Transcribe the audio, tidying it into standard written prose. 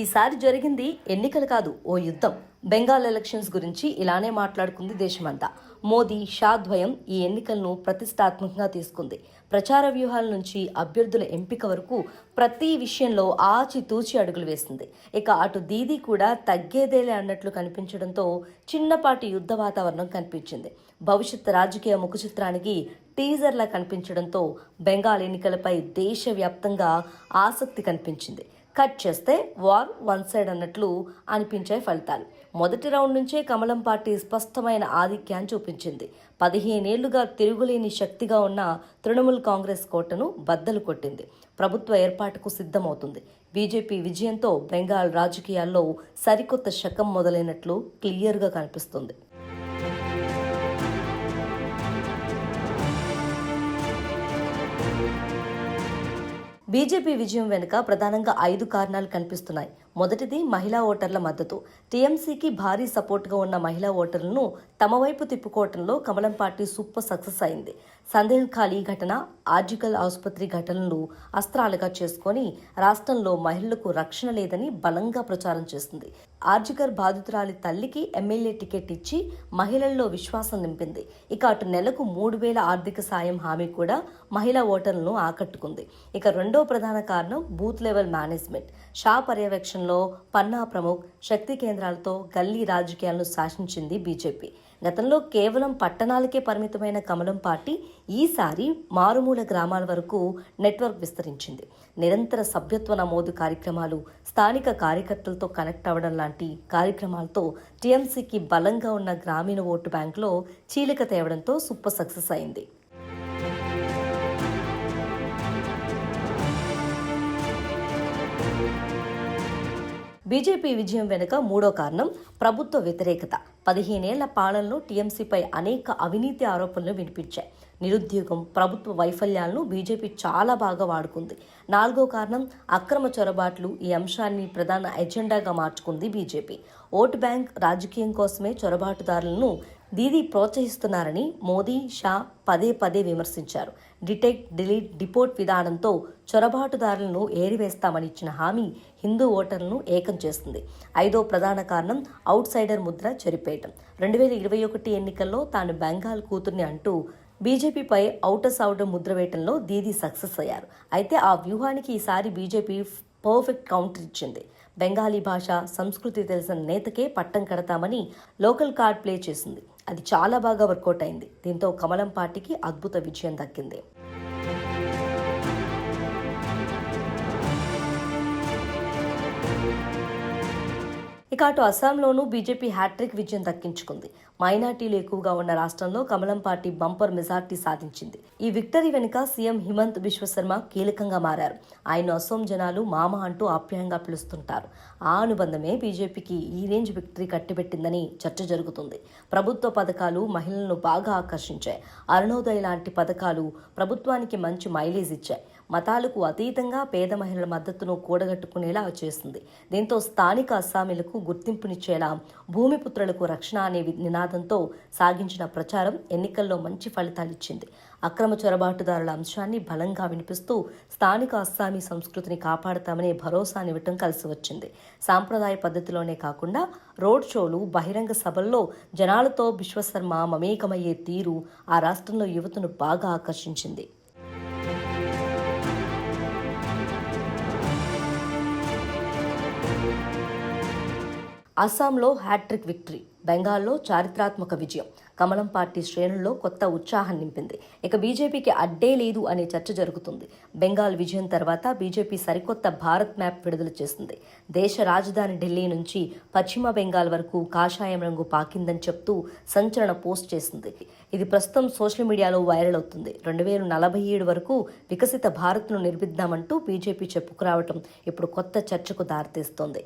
ఈసారి జరిగింది ఎన్నికలు కాదు, ఓ యుద్ధం. బెంగాల్ ఎలక్షన్స్ గురించి ఇలానే మాట్లాడుకుంది దేశమంతా. మోదీ, షా ద్వయం ఈ ఎన్నికలను ప్రతిష్టాత్మకంగా తీసుకుంది. ప్రచార వ్యూహాల నుంచి అభ్యర్థుల ఎంపిక వరకు ప్రతి విషయంలో ఆచితూచి అడుగులు వేసింది. ఇక అటు దీదీ కూడా తగ్గేదేలే అన్నట్లు కనిపించడంతో చిన్నపాటి యుద్ధ వాతావరణం కనిపించింది. భవిష్యత్ రాజకీయ ముఖచిత్రానికి టీజర్లా కనిపించడంతో బెంగాల్ ఎన్నికలపై దేశవ్యాప్తంగా ఆసక్తి కనిపించింది. కట్ చేస్తే వార్ వన్ సైడ్ అన్నట్లు అనిపించాయి ఫలితాలు. మొదటి రౌండ్ నుంచే కమలం పార్టీ స్పష్టమైన ఆధిక్యాన్ని చూపించింది. 15 ఏళ్లుగా తిరుగులేని శక్తిగా ఉన్న తృణమూల్ కాంగ్రెస్ కోటను బద్దలు కొట్టింది. ప్రభుత్వ ఏర్పాటుకు సిద్ధమవుతుంది. బీజేపీ విజయంతో బెంగాల్ రాజకీయాల్లో సరికొత్త శకం మొదలైనట్లు క్లియర్గా కనిపిస్తుంది. బీజేపీ విజయం వెనుక ప్రధానంగా 5 కారణాలు కనిపిస్తున్నాయి. మొదటిది మహిళా ఓటర్ల మద్దతు. టీఎంసీకి భారీ సపోర్ట్గా ఉన్న మహిళా ఓటర్లను తమ వైపు తిప్పుకోవడంలో కమలం పార్టీ సూపర్ సక్సెస్ అయింది. సందేహ్ ఖాళీ ఘటన, ఆర్జికల్ ఆసుపత్రి ఘటనలు అస్త్రాలుగా చేసుకొని రాష్ట్రంలో మహిళలకు రక్షణ లేదని బలంగా ప్రచారం చేస్తుంది. ఆర్జికర్ బాధితురాలి తల్లికి ఎమ్మెల్యే టికెట్ ఇచ్చి మహిళల్లో విశ్వాసం నింపింది. ఇక అటు నెలకు 3,000 ఆర్థిక సాయం హామీ కూడా మహిళా ఓటర్లను ఆకట్టుకుంది. ఇక రెండో ప్రధాన కారణం బూత్ లెవెల్ మేనేజ్మెంట్. షా పర్యవేక్షణలో పన్నా ప్రముఖ్ శక్తి కేంద్రాలతో గల్లీ రాజకీయాలను శాసించింది బీజేపీ. గతంలో కేవలం పట్టణాలకే పరిమితమైన కమలం పార్టీ ఈసారి మారుమూల గ్రామాల వరకు నెట్వర్క్ విస్తరించింది. నిరంతర సభ్యత్వ నమోదు కార్యక్రమాలు, స్థానిక కార్యకర్తలతో కనెక్ట్ అవ్వడం లాంటి కార్యక్రమాలతో టీఎంసీకి బలంగా ఉన్న గ్రామీణ ఓటు బ్యాంకులో చీలిక తేవడంతో సూపర్ సక్సెస్ అయింది. బీజేపీ విజయం వెనుక మూడో కారణం ప్రభుత్వ వ్యతిరేకత. 15 ఏళ్ల పాలనలో టీఎంసీపై అనేక అవినీతి ఆరోపణలు వినిపించాయి. నిరుద్యోగం, ప్రభుత్వ వైఫల్యాలను బీజేపీ చాలా బాగా వాడుకుంది. నాలుగో కారణం అక్రమ చొరబాట్లు. ఈ అంశాన్ని ప్రధాన ఎజెండాగా మార్చుకుంది బీజేపీ. ఓటు బ్యాంక్ రాజకీయం కోసమే చొరబాటుదారులను దీదీ ప్రోత్సహిస్తున్నారని మోదీ, షా పదే విమర్శించారు. డిటెక్ట్, డిలీట్, డిపోర్ట్ విధానంతో చొరబాటుదారులను ఏరివేస్తామని ఇచ్చిన హామీ హిందూ ఓటర్లను ఏకం చేస్తుంది. ఐదో ప్రధాన కారణం అవుట్ సైడర్ ముద్ర చెరిపేయటం. 2021 ఎన్నికల్లో తాను బెంగాల్ కూతుర్ని అంటూ బీజేపీపై ఔటస్ ముద్ర వేయటంలో దీదీ సక్సెస్ అయ్యారు. అయితే ఆ వ్యూహానికి ఈసారి బీజేపీ పర్ఫెక్ట్ కౌంటర్ ఇచ్చింది. బెంగాలీ భాష, సంస్కృతి తెలిసిన నేతకే పట్టం కడతామని లోకల్ కార్డ్ ప్లే చేసింది. అది చాలా బాగా వర్కౌట్ అయింది. దీంతో కమలం పార్టీకి అద్భుత విజయం దక్కింది. ఇక అటు అస్సాంలోనూ బీజేపీ హ్యాట్రిక్ విజయం దక్కించుకుంది. మైనార్టీలు ఎక్కువగా ఉన్న రాష్ట్రంలో కమలం పార్టీ బంపర్ మెజార్టీ సాధించింది. ఈ విక్టరీ వెనుక సీఎం హిమంత్ బిశ్వ శర్మ కీలకంగా మారారు. ఆయన అస్సాం జనాలు మామ అంటూ ఆప్యాయంగా పిలుస్తుంటారు. ఆ అనుబంధమే బీజేపీకి ఈ రేంజ్ విక్టరీ కట్టిబెట్టిందని చర్చ జరుగుతుంది. ప్రభుత్వ పథకాలు మహిళలను బాగా ఆకర్షించాయి. అరుణోదయ లాంటి పథకాలు ప్రభుత్వానికి మంచి మైలేజ్ ఇచ్చాయి. మతాలకు అతీతంగా పేద మహిళల మద్దతును కూడగట్టుకునేలా చేస్తుంది. దీంతో స్థానిక అస్సామీలకు గుర్తింపునిచ్చేలా భూమిపుత్రులకు రక్షణ అనే నినాదంతో సాగించిన ప్రచారం ఎన్నికల్లో మంచి ఫలితాలిచ్చింది. అక్రమ చొరబాటుదారుల అంశాన్ని బలంగా వినిపిస్తూ స్థానిక అస్సామీ సంస్కృతిని కాపాడతామనే భరోసానివ్వటం కలిసి వచ్చింది. సాంప్రదాయ పద్ధతిలోనే కాకుండా రోడ్ షోలు, బహిరంగ సభల్లో జనాలతో బిశ్వశర్మ మమేకమయ్యే తీరు ఆ రాష్ట్రంలో యువతను బాగా ఆకర్షించింది. అస్సాంలో హ్యాట్రిక్ విక్టరీ, బెంగాల్లో చారిత్రాత్మక విజయం కమలం పార్టీ శ్రేణుల్లో కొత్త ఉత్సాహం నింపింది. ఇక బీజేపీకి అడ్డే లేదు అనే చర్చ జరుగుతుంది. బెంగాల్ విజయం తర్వాత బీజేపీ సరికొత్త భారత్ మ్యాప్ విడుదల చేసింది. దేశ రాజధాని ఢిల్లీ నుంచి పశ్చిమ బెంగాల్ వరకు కాషాయం రంగు పాకిందని చెప్తూ సంచలన పోస్ట్ చేసింది. ఇది ప్రస్తుతం సోషల్ మీడియాలో వైరల్ అవుతుంది. 2047 వరకు వికసిత భారత్ను నిర్మిద్దామంటూ బీజేపీ చెప్పుకురావటం ఇప్పుడు కొత్త చర్చకు దారితీస్తోంది.